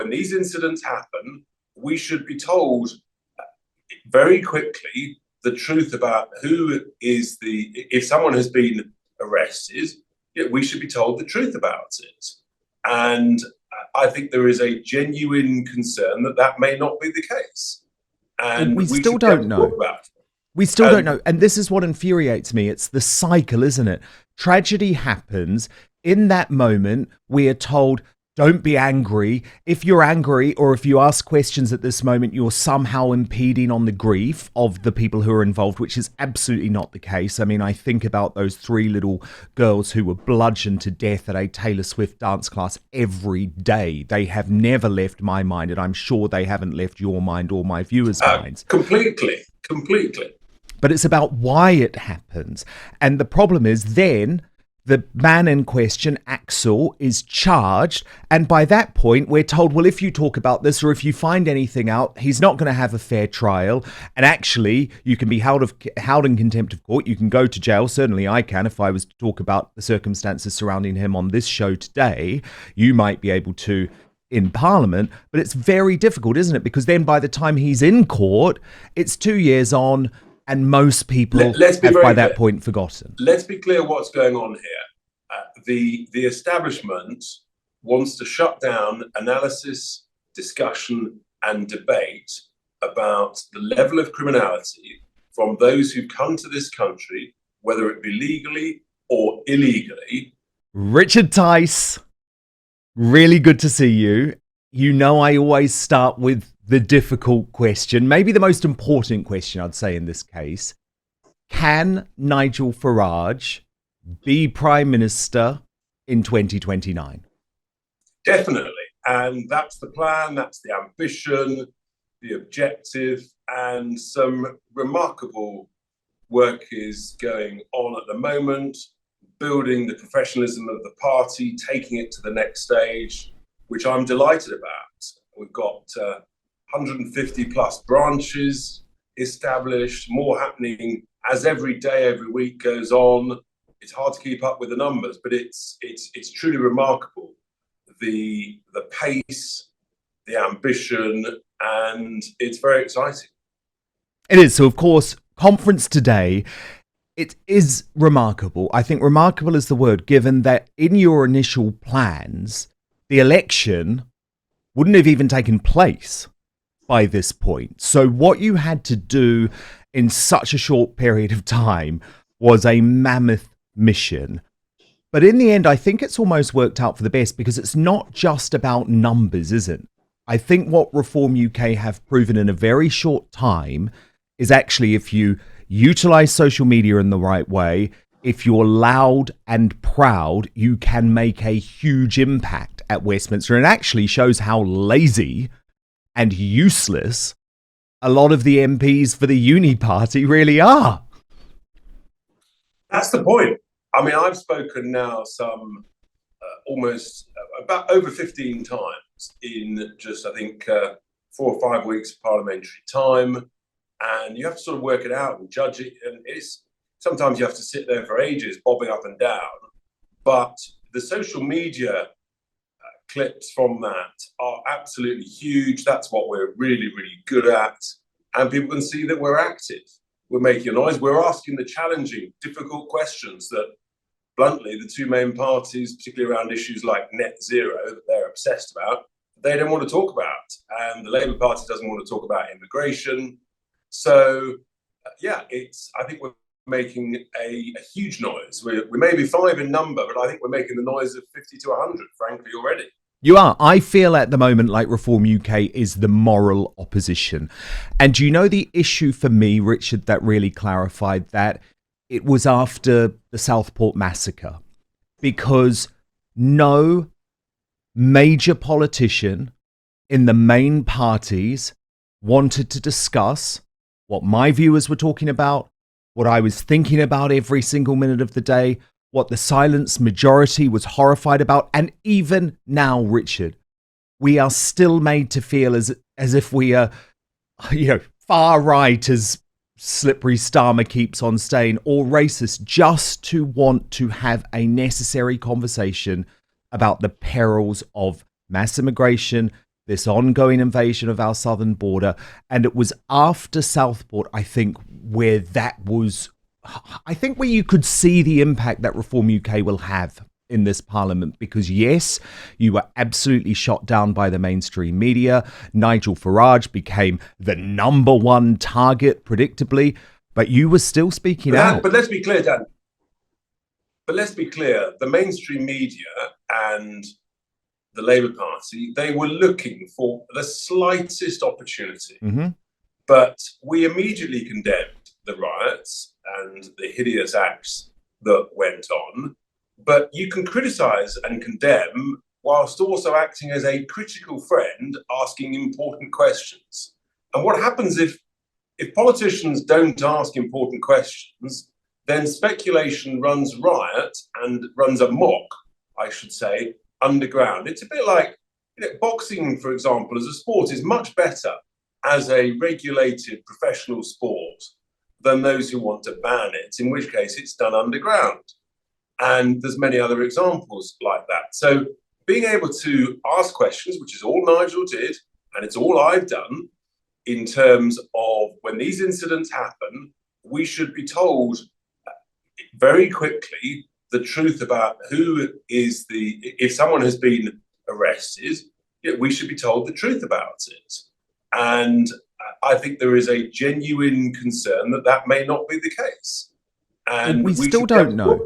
when these incidents happen, we should be told very quickly the truth about who is if someone has been arrested, we should be told the truth about it. And I think there is a genuine concern that may not be the case. And we still don't know. We still don't know. And this is what infuriates me. It's the cycle, isn't it? Tragedy happens. In that moment, we are told, don't be angry. If you're angry or if you ask questions at this moment, you're somehow impeding on the grief of the people who are involved, which is absolutely not the case. I mean, I think about those 3 little girls who were bludgeoned to death at a Taylor Swift dance class every day. They have never left my mind, and I'm sure they haven't left your mind or my viewers' minds. Completely. But it's about why it happens. And the problem is then the man in question, Axel, is charged. And by that point, we're told, well, if you talk about this or if you find anything out, he's not going to have a fair trial. And actually, you can be held in contempt of court. You can go to jail. Certainly I can. If I was to talk about the circumstances surrounding him on this show today, you might be able to in Parliament. But it's very difficult, isn't it? Because then by the time he's in court, it's 2 years on. And most people have by that point forgotten. Let's be clear what's going on here. The establishment wants to shut down analysis, discussion, and debate about the level of criminality from those who come to this country, whether it be legally or illegally. Richard Tice, really good to see you. You know, I always start with the difficult question, maybe the most important question, I'd say in this case. Can Nigel Farage be Prime Minister in 2029? Definitely. And that's the plan, that's the ambition, the objective, and some remarkable work is going on at the moment, building the professionalism of the party, taking it to the next stage, which I'm delighted about. We've got 150 plus branches established, more happening as every day, every week goes on. It's hard to keep up with the numbers, but it's truly remarkable. The pace, the ambition, and it's very exciting. It is. So, of course, conference today, it is remarkable. I think remarkable is the word, given that in your initial plans, the election wouldn't have even taken place by this point. So what you had to do in such a short period of time was a mammoth mission. But in the end, I think it's almost worked out for the best, because it's not just about numbers, is it? I think what Reform UK have proven in a very short time is actually, if you utilize social media in the right way, if you're loud and proud, you can make a huge impact at Westminster. And it actually shows how lazy and useless a lot of the MPs for the Uni Party really are. That's the point. I mean, I've spoken now some almost about over 15 times in just, I think, 4 or 5 weeks of parliamentary time. And you have to sort of work it out and judge it. And sometimes you have to sit there for ages, bobbing up and down. But the social media clips from that are absolutely huge. That's what we're really, really good at. And people can see that we're active. We're making a noise. We're asking the challenging, difficult questions that, bluntly, the 2 main parties, particularly around issues like net zero, that they're obsessed about, they don't want to talk about. And the Labour Party doesn't want to talk about immigration. So, I think we're making a huge noise. We may be 5 in number, but I think we're making the noise of 50 to 100, frankly, already. You are. I feel at the moment like Reform UK is the moral opposition. And you know the issue for me, Richard, that really clarified that? It was after the Southport Massacre. Because no major politician in the main parties wanted to discuss what my viewers were talking about, what I was thinking about every single minute of the day, what the silenced majority was horrified about. And even now, Richard, we are still made to feel as if we are, far right, as slippery Starmer keeps on saying, or racist, just to want to have a necessary conversation about the perils of mass immigration, this ongoing invasion of our southern border. And it was after Southport, I think, where you could see the impact that Reform UK will have in this parliament, because yes, you were absolutely shot down by the mainstream media. Nigel Farage became the #1 target, predictably, but you were still speaking out. But let's be clear, Dan. But let's be clear, the mainstream media and the Labour Party, they were looking for the slightest opportunity. But we immediately condemned the riots and the hideous acts that went on. But you can criticise and condemn whilst also acting as a critical friend, asking important questions. And what happens if politicians don't ask important questions, then speculation runs riot and runs amok, I should say, underground. It's a bit like, boxing, for example, as a sport is much better as a regulated professional sport than those who want to ban it, in which case it's done underground. And there's many other examples like that. So being able to ask questions, which is all Nigel did, and it's all I've done, in terms of when these incidents happen, we should be told very quickly the truth about if someone has been arrested, we should be told the truth about it. And I think there is a genuine concern that may not be the case. And we still don't know.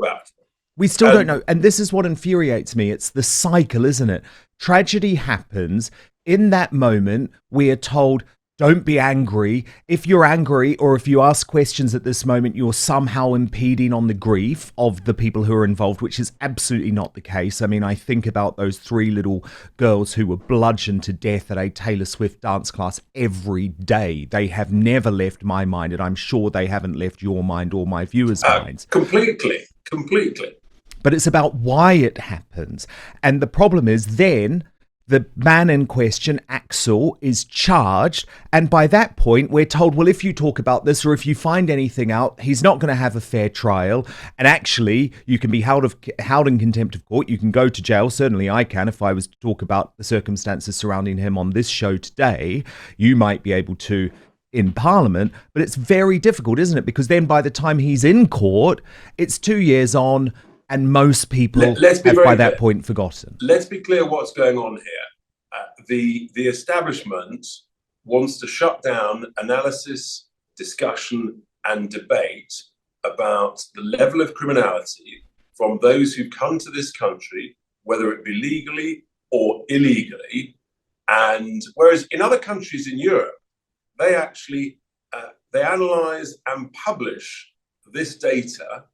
We still don't know. And this is what infuriates me. It's the cycle, isn't it? Tragedy happens. In that moment, we are told, don't be angry. If you're angry or if you ask questions at this moment, you're somehow impeding on the grief of the people who are involved, which is absolutely not the case. I mean, I think about those 3 little girls who were bludgeoned to death at a Taylor Swift dance class every day. They have never left my mind, and I'm sure they haven't left your mind or my viewers' minds. Completely. But it's about why it happens. And the problem is then the man in question, Axel, is charged. And by that point, we're told, well, if you talk about this or if you find anything out, he's not going to have a fair trial. And actually, you can be held in contempt of court. You can go to jail. Certainly I can. If I was to talk about the circumstances surrounding him on this show today, you might be able to in Parliament. But it's very difficult, isn't it? Because then by the time he's in court, it's 2 years on. And most people have by that point forgotten. Let's be clear what's going on here. The establishment wants to shut down analysis, discussion, and debate about the level of criminality from those who come to this country, whether it be legally or illegally. And whereas in other countries in Europe, they actually they analyse and publish this data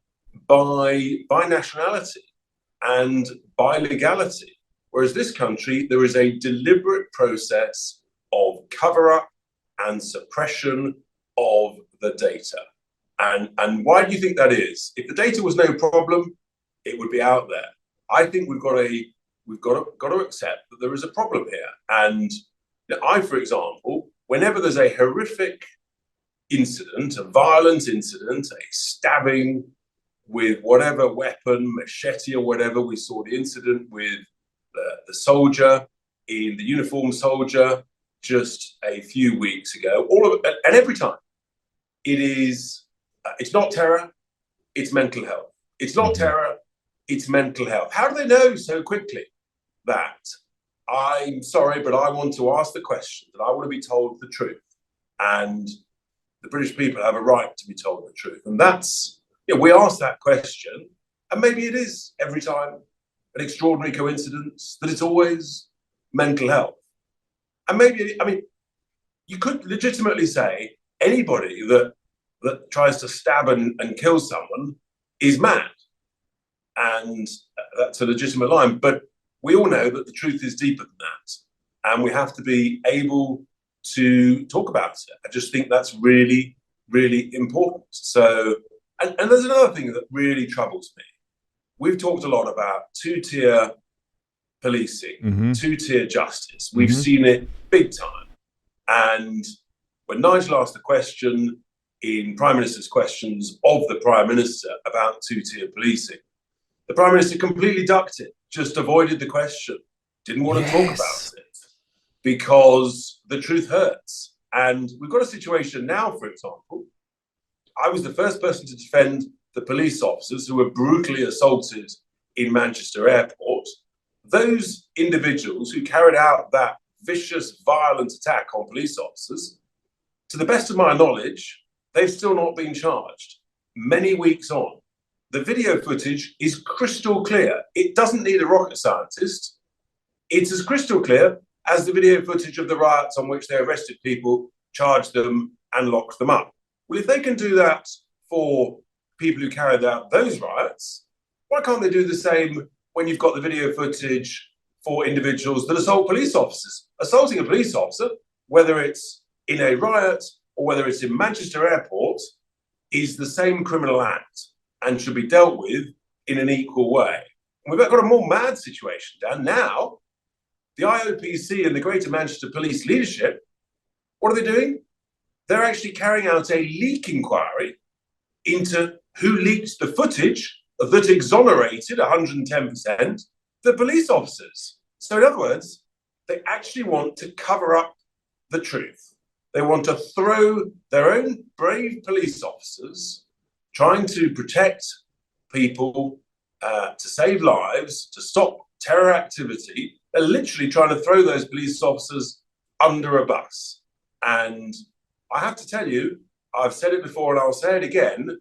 by nationality and by legality. Whereas this country, there is a deliberate process of cover-up and suppression of the data. And why do you think that is? If the data was no problem, it would be out there. I think we've got to accept that there is a problem here. And I, for example, whenever there's a horrific incident, a violent incident, a stabbing with whatever weapon, machete or whatever, we saw the incident with the soldier, the uniformed soldier, just a few weeks ago. And every time, it's not terror, it's mental health. It's not terror, it's mental health. How do they know so quickly that? I'm sorry, but I want to ask the question, and I want to be told the truth. And the British people have a right to be told the truth. And that's, we ask that question, and maybe it is every time an extraordinary coincidence that it's always mental health. And maybe, you could legitimately say anybody that tries to stab and kill someone is mad. And that's a legitimate line. But we all know that the truth is deeper than that. And we have to be able to talk about it. I just think that's really, really important. So, and there's another thing that really troubles me. We've talked a lot about two-tier policing, two-tier justice. We've seen it big time. And when Nigel asked the question in Prime Minister's questions of the Prime Minister about two-tier policing, the Prime Minister completely ducked it, just avoided the question, didn't want to talk about it. because the truth hurts. And we've got a situation now, for example, I was the first person to defend the police officers who were brutally assaulted in Manchester Airport. Those individuals who carried out that vicious, violent attack on police officers, to the best of my knowledge, they've still not been charged. Many weeks on, the video footage is crystal clear. It doesn't need a rocket scientist. It's as crystal clear as the video footage of the riots on which they arrested people, charged them, and locked them up. Well, if they can do that for people who carried out those riots, why can't they do the same when you've got the video footage for individuals that assault police officers? Assaulting a police officer, whether it's in a riot or whether it's in Manchester Airport, is the same criminal act and should be dealt with in an equal way. And we've got a more mad situation, Dan. Now, the IOPC and the Greater Manchester Police leadership, what are they doing? They're actually carrying out a leak inquiry into who leaked the footage that exonerated 110% the police officers. So in other words, they actually want to cover up the truth. They want to throw their own brave police officers trying to protect people, to save lives, to stop terror activity. They're literally trying to throw those police officers under a bus. And I have to tell you, I've said it before and I'll say it again,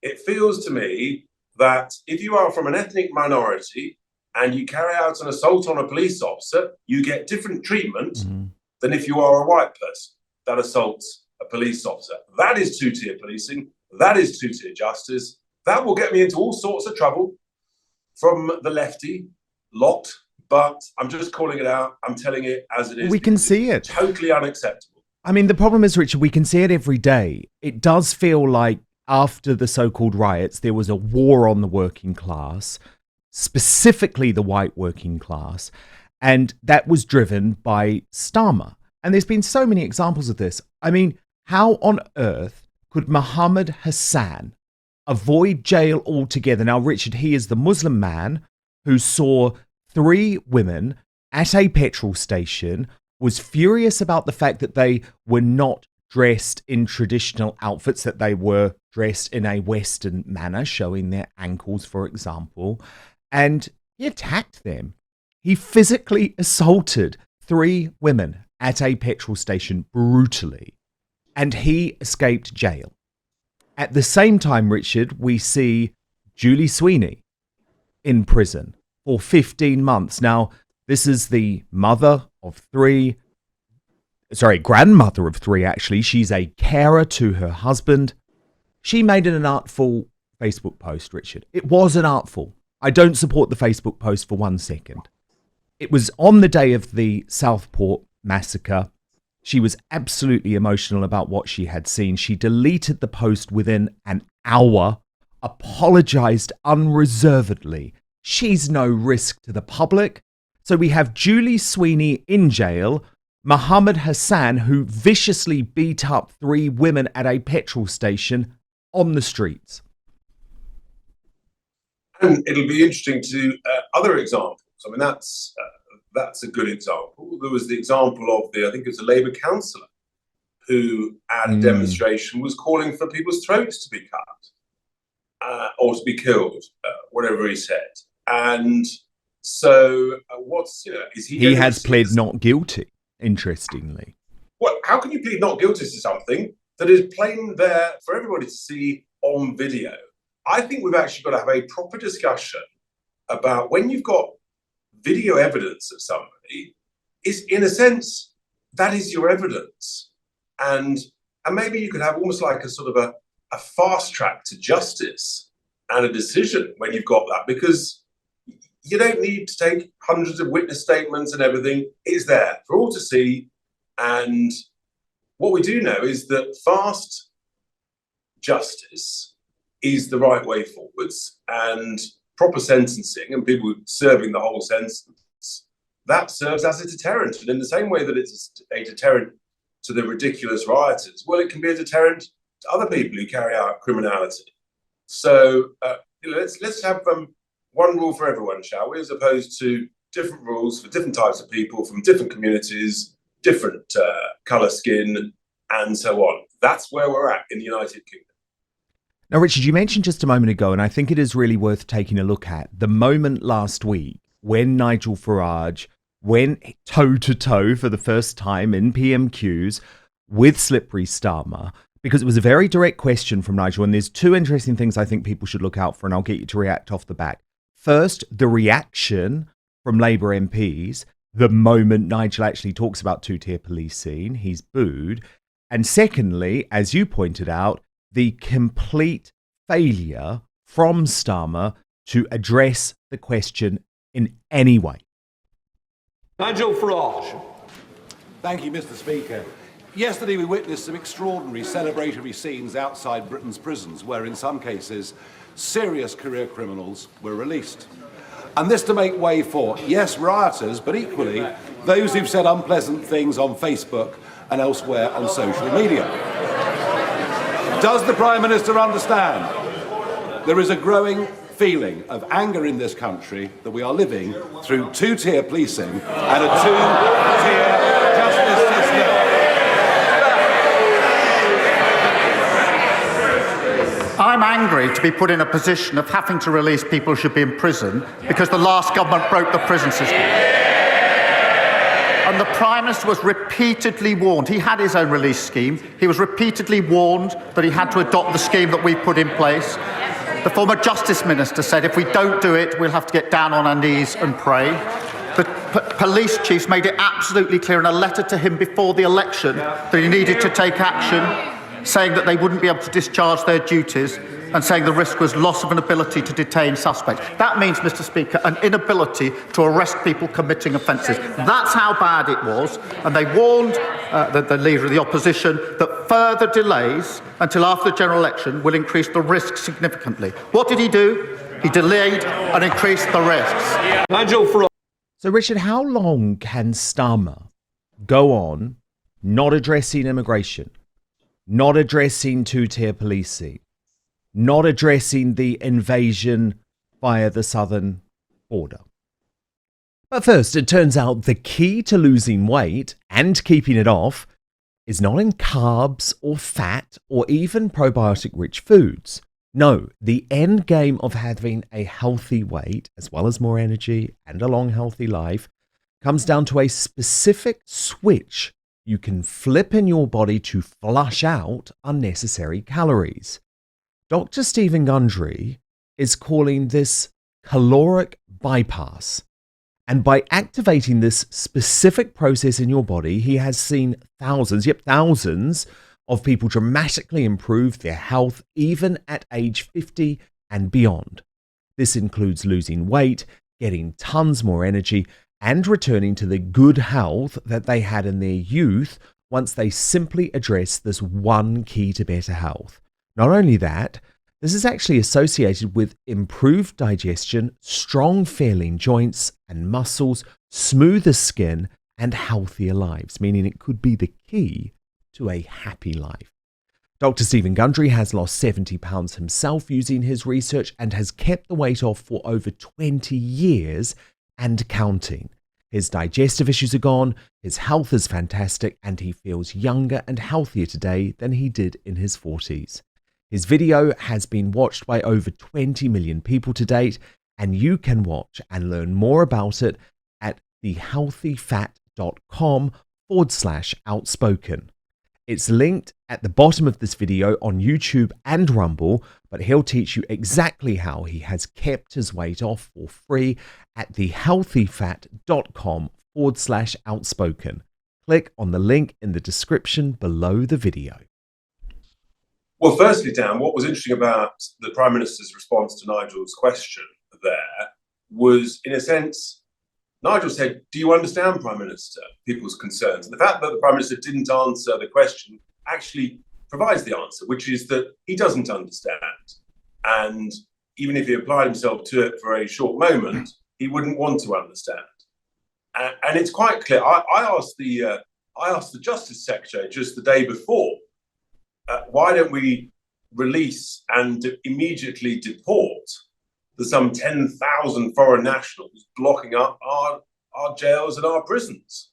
it feels to me that if you are from an ethnic minority and you carry out an assault on a police officer, you get different treatment than if you are a white person that assaults a police officer. That is two-tier policing. That is two-tier justice. That will get me into all sorts of trouble from the leftie lot, but I'm just calling it out. I'm telling it as it is. We can see it. Totally unacceptable. I mean, the problem is, Richard, we can see it every day. It does feel like after the so-called riots, there was a war on the working class, specifically the white working class, and that was driven by Starmer. And there's been so many examples of this. I mean, how on earth could Mohammed Hassan avoid jail altogether? Now, Richard, he is the Muslim man who saw 3 women at a petrol station, was furious about the fact that they were not dressed in traditional outfits, that they were dressed in a Western manner, showing their ankles, for example, and he attacked them. He physically assaulted 3 women at a petrol station brutally, and he escaped jail. At the same time, Richard, we see Julie Sweeney in prison for 15 months. Now, this is the grandmother of 3, actually. She's a carer to her husband. She made an artful Facebook post, Richard. It was an artful. I don't support the Facebook post for 1 second. It was on the day of the Southport Massacre. She was absolutely emotional about what she had seen. She deleted the post within an hour, apologized unreservedly. She's no risk to the public. So we have Julie Sweeney in jail, Mohammed Hassan, who viciously beat up 3 women at a petrol station, on the streets. And it'll be interesting to other examples. I mean, that's a good example. There was the example of I think it was a Labour councillor who at a demonstration was calling for people's throats to be cut or to be killed, whatever he said. And so is he... He has pled not guilty, interestingly. Well, how can you plead not guilty to something that is plain there for everybody to see on video? I think we've actually got to have a proper discussion about when you've got video evidence of somebody, is in a sense, that is your evidence. And maybe you could have almost like a sort of a fast track to justice and a decision when you've got that, because you don't need to take hundreds of witness statements and everything. It's there for all to see. And what we do know is that fast justice is the right way forwards, and proper sentencing and people serving the whole sentence, that serves as a deterrent. And in the same way that it's a deterrent to the ridiculous rioters, well, it can be a deterrent to other people who carry out criminality. So let's have one rule for everyone, shall we, as opposed to different rules for different types of people from different communities different colour skin, and so on. That's where we're at in the United Kingdom. Now, Richard, you mentioned just a moment ago, and I think it is really worth taking a look at the moment last week when Nigel Farage went toe-to-toe for the first time in PMQs with Slippery Starmer, because it was a very direct question from Nigel, and there's two interesting things I think people should look out for, and I'll get you to react off the back. First, the reaction from Labour MPs the moment Nigel actually talks about two-tier policing. He's booed. And secondly, as you pointed out, the complete failure from Starmer to address the question in any way. Nigel Farage. Thank you, Mr. Speaker. Yesterday we witnessed some extraordinary celebratory scenes outside Britain's prisons where, in some cases, serious career criminals were released. And this to make way for, yes, rioters, but equally those who've said unpleasant things on Facebook and elsewhere on social media. Does the Prime Minister understand there is a growing feeling of anger in this country that we are living through two-tier policing and a two-tier justice system? I'm angry to be put in a position of having to release people who should be in prison because the last government broke the prison system. And the Prime Minister was repeatedly warned. He had his own release scheme. He was repeatedly warned that he had to adopt the scheme that we put in place. The former Justice Minister said if we don't do it, we'll have to get down on our knees and pray. The police chiefs made it absolutely clear in a letter to him before the election that he needed to take action, saying that they wouldn't be able to discharge their duties and saying the risk was loss of an ability to detain suspects. That means, Mr. Speaker, an inability to arrest people committing offences. That's how bad it was. And they warned the Leader of the Opposition that further delays until after the general election will increase the risk significantly. What did he do? He delayed and increased the risks. Nigel Farage. So, Richard, how long can Starmer go on not addressing immigration, not addressing two-tier policing, not addressing the invasion via the southern border? But first, it turns out the key to losing weight and keeping it off is not in carbs or fat or even probiotic-rich foods. No, the end game of having a healthy weight, as well as more energy and a long, healthy life, comes down to a specific switch you can flip in your body to flush out unnecessary calories. Dr. Stephen Gundry is calling this caloric bypass. And by activating this specific process in your body, he has seen thousands of people dramatically improve their health, even at age 50 and beyond. This includes losing weight, getting tons more energy, and returning to the good health that they had in their youth once they simply address this one key to better health. Not only that, this is actually associated with improved digestion, strong feeling joints and muscles, smoother skin, and healthier lives, meaning it could be the key to a happy life. Dr. Stephen Gundry has lost 70 pounds himself using his research and has kept the weight off for over 20 years and counting. His digestive issues are gone, his health is fantastic, and he feels younger and healthier today than he did in his 40s. His video has been watched by over 20 million people to date, and you can watch and learn more about it at thehealthyfat.com/outspoken. It's linked at the bottom of this video on YouTube and Rumble, but he'll teach you exactly how he has kept his weight off for free at thehealthyfat.com/outspoken. Click on the link in the description below the video. Well, firstly, Dan, what was interesting about the Prime Minister's response to Nigel's question there was, in a sense, Nigel said, do you understand, Prime Minister, people's concerns? And the fact that the Prime Minister didn't answer the question actually provides the answer, which is that he doesn't understand. And even if he applied himself to it for a short moment, he wouldn't want to understand. And it's quite clear. I asked the Justice Secretary just the day before, why don't we release and immediately deport the some 10,000 foreign nationals blocking up our jails and our prisons?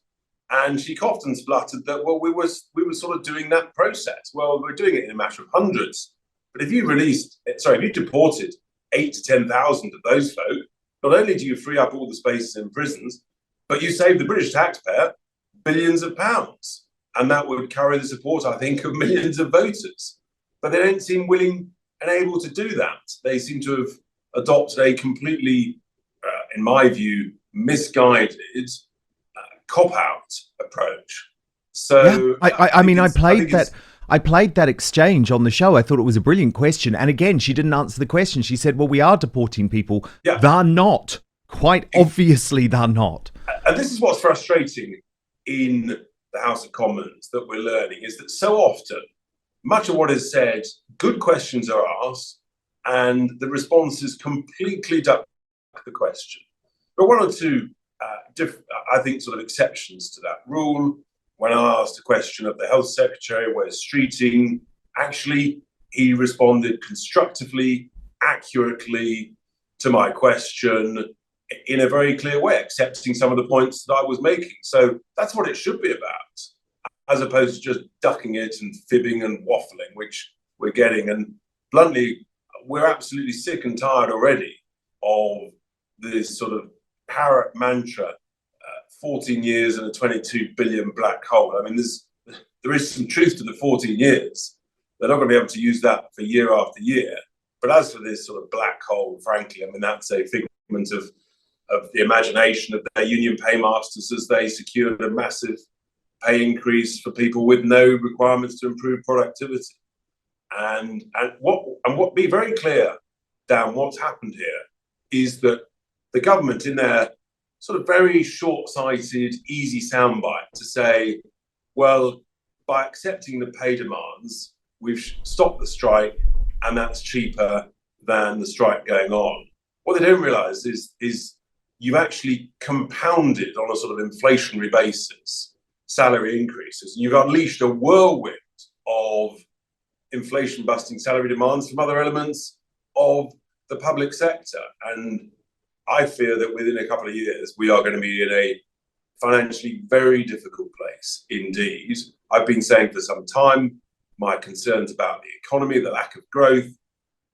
And she coughed and spluttered that, well, we were sort of doing that process. Well, we're doing it in a matter of hundreds. But if you deported 8 to 10,000 of those folk, not only do you free up all the spaces in prisons, but you save the British taxpayer billions of pounds. And that would carry the support, I think, of millions of voters. But they don't seem willing and able to do that. They seem to have adopted a completely, in my view, misguided cop-out approach. So yeah, I mean, I played that exchange on the show. I thought it was a brilliant question. And again, she didn't answer the question. She said, well, we are deporting people. Yeah. They're not. Quite obviously, they're not. And this is what's frustrating in the House of Commons that we're learning, is that so often, much of what is said, good questions are asked, and the responses completely duck the question. But one or two, I think, sort of exceptions to that rule. When I asked a question of the Health Secretary, where's streeting, actually, he responded constructively, accurately to my question in a very clear way, accepting some of the points that I was making. So that's what it should be about, as opposed to just ducking it and fibbing and waffling, which we're getting. And bluntly, we're absolutely sick and tired already of this sort of parrot mantra, 14 years and a 22 billion black hole. I mean, there is some truth to the 14 years. They're not going to be able to use that for year after year. But as for this sort of black hole, frankly, I mean, that's a figment of the imagination of their union paymasters as they secured a massive pay increase for people with no requirements to improve productivity. And what be very clear, Dan, what's happened here is that the government, in their sort of very short-sighted, easy soundbite to say, well, by accepting the pay demands, we've stopped the strike, and that's cheaper than the strike going on. What they don't realise is you've actually compounded on a sort of inflationary basis salary increases. You've unleashed a whirlwind of inflation-busting salary demands from other elements of the public sector. And I fear that within a couple of years, we are going to be in a financially very difficult place indeed. I've been saying for some time my concerns about the economy, the lack of growth,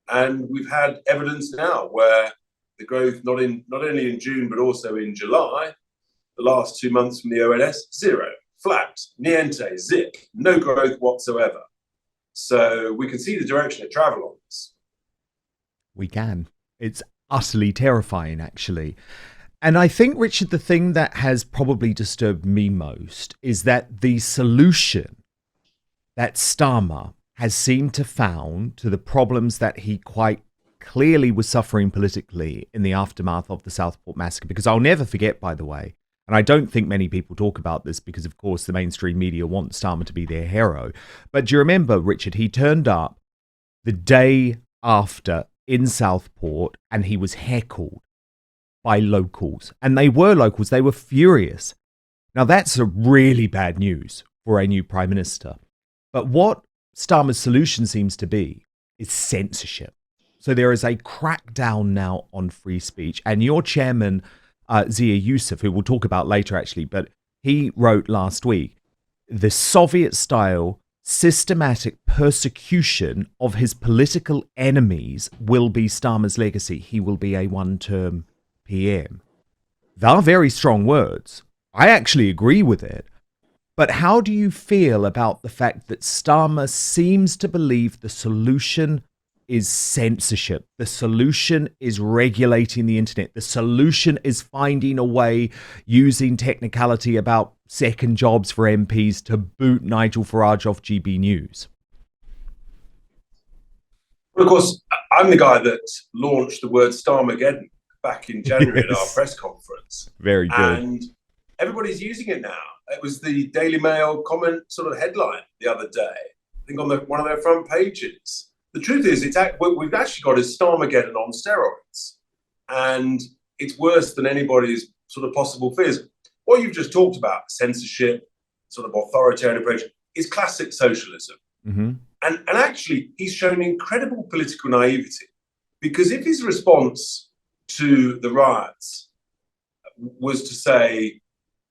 and we've had evidence now where the growth, not only in June, but also in July, the last 2 months from the ONS, zero, flat, niente, zip, no growth whatsoever. So we can see the direction of travel on this. We can. It's utterly terrifying, actually. And I think, Richard, the thing that has probably disturbed me most is that the solution that Starmer has seemed to found to the problems that he quite clearly was suffering politically in the aftermath of the Southport Massacre, because I'll never forget, by the way, and I don't think many people talk about this because, of course, the mainstream media want Starmer to be their hero. But do you remember, Richard, he turned up the day after in Southport and he was heckled by locals. And they were locals. They were furious. Now, that's a really bad news for a new prime minister. But what Starmer's solution seems to be is censorship. So there is a crackdown now on free speech. And your chairman, Zia Yusuf, who we'll talk about later, actually, but he wrote last week, the Soviet-style systematic persecution of his political enemies will be Starmer's legacy. He will be a one-term PM. They are very strong words. I actually agree with it. But how do you feel about the fact that Starmer seems to believe the solution is censorship? The solution is regulating the internet. The solution is finding a way, using technicality about second jobs for MPs, to boot Nigel Farage off GB News. Well, of course, I'm the guy that launched the word Starmageddon back in January at our press conference. Very good. And everybody's using it now. It was the Daily Mail comment sort of headline the other day, I think on one of their front pages. The truth is, what we've actually got is Starmageddon on steroids. And it's worse than anybody's sort of possible fears. What you've just talked about, censorship, sort of authoritarian approach, is classic socialism. Mm-hmm. And actually, he's shown incredible political naivety. Because if his response to the riots was to say,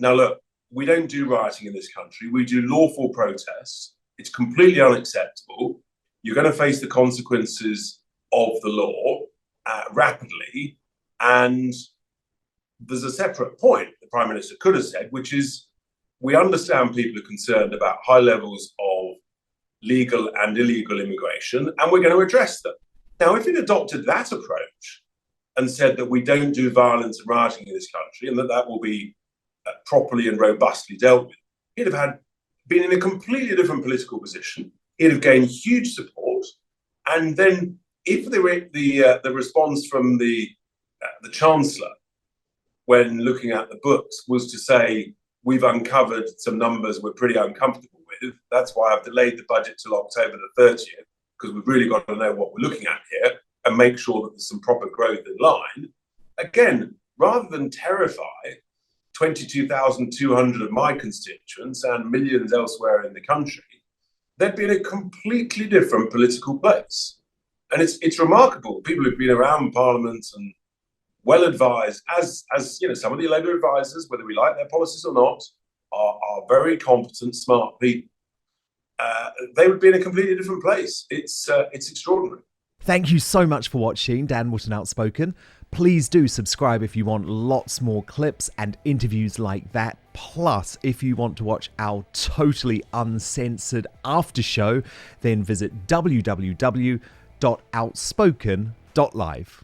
now look, we don't do rioting in this country. We do lawful protests. It's completely unacceptable. You're going to face the consequences of the law rapidly. And there's a separate point the Prime Minister could have said, which is, we understand people are concerned about high levels of legal and illegal immigration, and we're going to address them. Now, if he'd adopted that approach and said that we don't do violence and rioting in this country and that will be properly and robustly dealt with, he'd have been in a completely different political position. He'd have gained huge support. And then if the response from the Chancellor when looking at the books was to say, we've uncovered some numbers we're pretty uncomfortable with, that's why I've delayed the budget till October the 30th, because we've really got to know what we're looking at here and make sure that there's some proper growth in line. Again, rather than terrify 22,200 of my constituents and millions elsewhere in the country, they'd be in a completely different political place. And it's remarkable. People who've been around Parliament and well advised, as you know, some of the Labour advisors, whether we like their policies or not, are very competent, smart people. They would be in a completely different place. It's extraordinary. Thank you so much for watching Dan Wootton Outspoken. Please do subscribe if you want lots more clips and interviews like that. Plus, if you want to watch our totally uncensored after show, then visit www.outspoken.live.